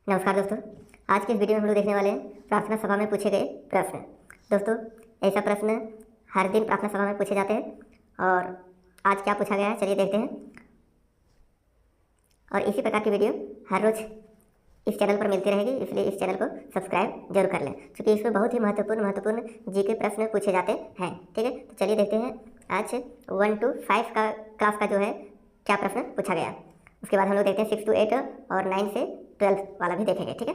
नमस्कार दोस्तों, आज के इस वीडियो में हम लोग देखने वाले हैं प्रार्थना सभा में पूछे गए प्रश्न। दोस्तों, ऐसा प्रश्न हर दिन प्रार्थना सभा में पूछे जाते हैं और आज क्या पूछा गया है चलिए देखते हैं। और इसी प्रकार की वीडियो हर रोज़ इस चैनल पर मिलती रहेगी, इसलिए इस चैनल को सब्सक्राइब जरूर कर लें, क्योंकि इसमें बहुत ही महत्वपूर्ण जीके प्रश्न पूछे जाते हैं। ठीक है, तो चलिए देखते हैं आज 1 to 5 का क्लास का जो है क्या प्रश्न पूछा गया। उसके बाद हम लोग देखते हैं 6 to 8 और 9 से 12 वाला भी देखेंगे। ठीक है,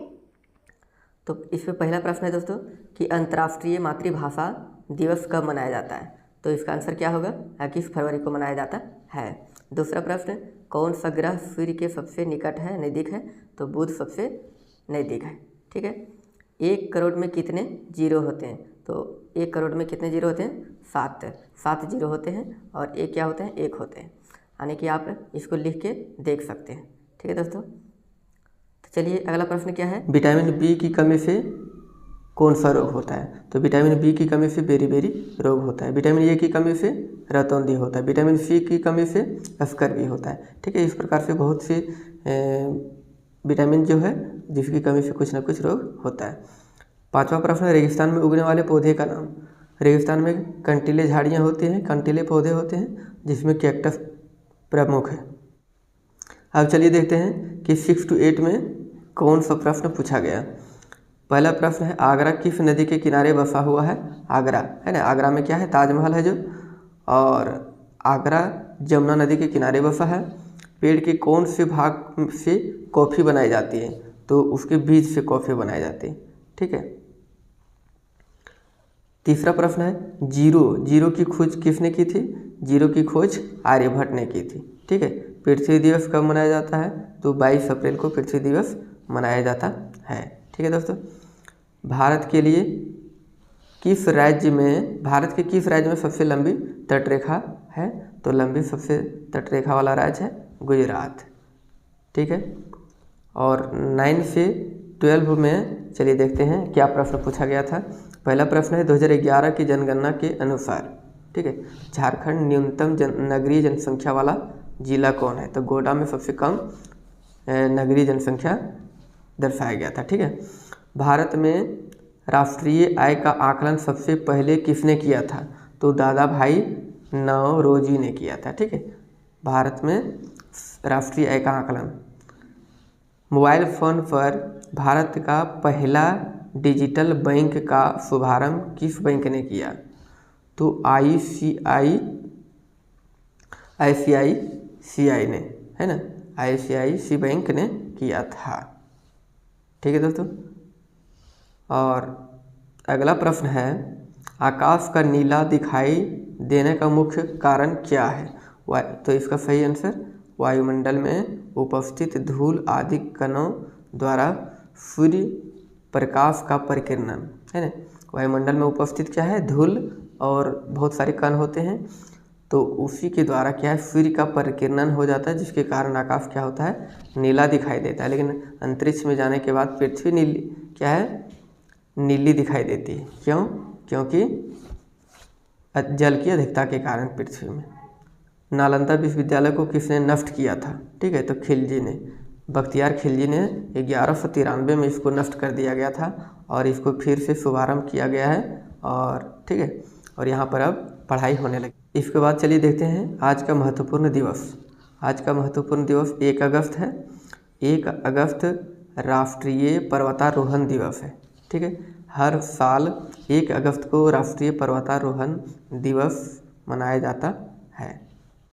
तो इसमें पहला प्रश्न है दोस्तों कि अंतर्राष्ट्रीय मातृभाषा दिवस कब मनाया जाता है। तो इसका आंसर क्या होगा, 21 फरवरी को मनाया जाता है। दूसरा प्रश्न, कौन सा ग्रह सूर्य के सबसे निकट है, नज़दीक है। तो बुध सबसे नज़दीक है। ठीक है, 1 करोड़ में कितने जीरो होते हैं। तो 1 करोड़ में कितने जीरो होते हैं, 7 जीरो होते हैं और एक क्या होते हैं, 1 होते हैं। यानी कि आप इसको लिख के देख सकते हैं। ठीक है दोस्तों, तो चलिए अगला प्रश्न क्या है, विटामिन बी की कमी से कौन सा रोग होता है। तो विटामिन बी की कमी से बेरी रोग होता है। विटामिन ए की कमी से रतौंधी होता है। विटामिन सी की कमी से स्कर्वी होता है। ठीक है, इस प्रकार से बहुत से विटामिन जो है जिसकी कमी से कुछ ना कुछ रोग होता है। 5वां प्रश्न, रेगिस्तान में उगने वाले पौधे का नाम। रेगिस्तान में कंटीले झाड़ियाँ होती हैं, कंटीले पौधे होते हैं, जिसमें कैक्टस प्रमुख है। अब चलिए देखते हैं कि 6 to 8 में कौन सा प्रश्न पूछा गया। पहला प्रश्न है, आगरा किस नदी के किनारे बसा हुआ है। आगरा है ना, आगरा में क्या है, ताजमहल है जो, और आगरा जमुना नदी के किनारे बसा है। पेड़ के कौन से भाग से कॉफ़ी बनाई जाती है। तो उसके बीज से कॉफ़ी बनाई जाती है। ठीक है, तीसरा प्रश्न है, जीरो की खोज किसने की थी। जीरो की खोज आर्यभट्ट ने की थी। ठीक है, पृथ्वी दिवस कब मनाया जाता है। तो 22 अप्रैल को पृथ्वी दिवस मनाया जाता है। ठीक है दोस्तों, भारत के किस राज्य में सबसे लंबी तटरेखा है। तो लंबी सबसे तटरेखा वाला राज्य है गुजरात। ठीक है, और 9 से 12 में चलिए देखते हैं क्या प्रश्न पूछा गया था। पहला प्रश्न है, 2011 की जनगणना के अनुसार, ठीक है, झारखंड न्यूनतम नगरीय जनसंख्या वाला जिला कौन है। तो गोड्डा में सबसे कम नगरीय जनसंख्या दर्शाया गया था। ठीक है, भारत में राष्ट्रीय आय का आकलन सबसे पहले किसने किया था। तो दादा भाई नौरोजी ने किया था। ठीक है, भारत में राष्ट्रीय आय का आकलन। मोबाइल फ़ोन पर भारत का पहला डिजिटल बैंक का शुभारंभ किस बैंक ने किया। तो ICICI ने, है ना, ICICI बैंक ने किया था। ठीक है दोस्तों, और अगला प्रश्न है, आकाश का नीला दिखाई देने का मुख्य कारण क्या है। तो इसका सही आंसर, वायुमंडल में उपस्थित धूल आदि कणों द्वारा सूर्य प्रकाश का परिकिरणन, है ना। वायुमंडल में उपस्थित क्या है, धूल और बहुत सारे कण होते हैं, तो उसी के द्वारा क्या है, सूर्य का परिकिरणन हो जाता है, जिसके कारण आकाश क्या होता है, नीला दिखाई देता है। लेकिन अंतरिक्ष में जाने के बाद पृथ्वी नीली क्या है, नीली दिखाई देती है। क्यों, क्योंकि जल की अधिकता के कारण पृथ्वी में। नालंदा विश्वविद्यालय को किसने नष्ट किया था। ठीक है, तो खिलजी ने, बख्तियार खिलजी ने 1193 में इसको नष्ट कर दिया गया था और इसको फिर से शुभारंभ किया गया है। और ठीक है, और यहाँ पर अब पढ़ाई होने लगी। इसके बाद चलिए देखते हैं आज का महत्वपूर्ण दिवस। आज का महत्वपूर्ण दिवस 1 अगस्त है। 1 अगस्त राष्ट्रीय पर्वतारोहण दिवस है। ठीक है, हर साल 1 अगस्त को राष्ट्रीय पर्वतारोहण दिवस मनाया जाता है।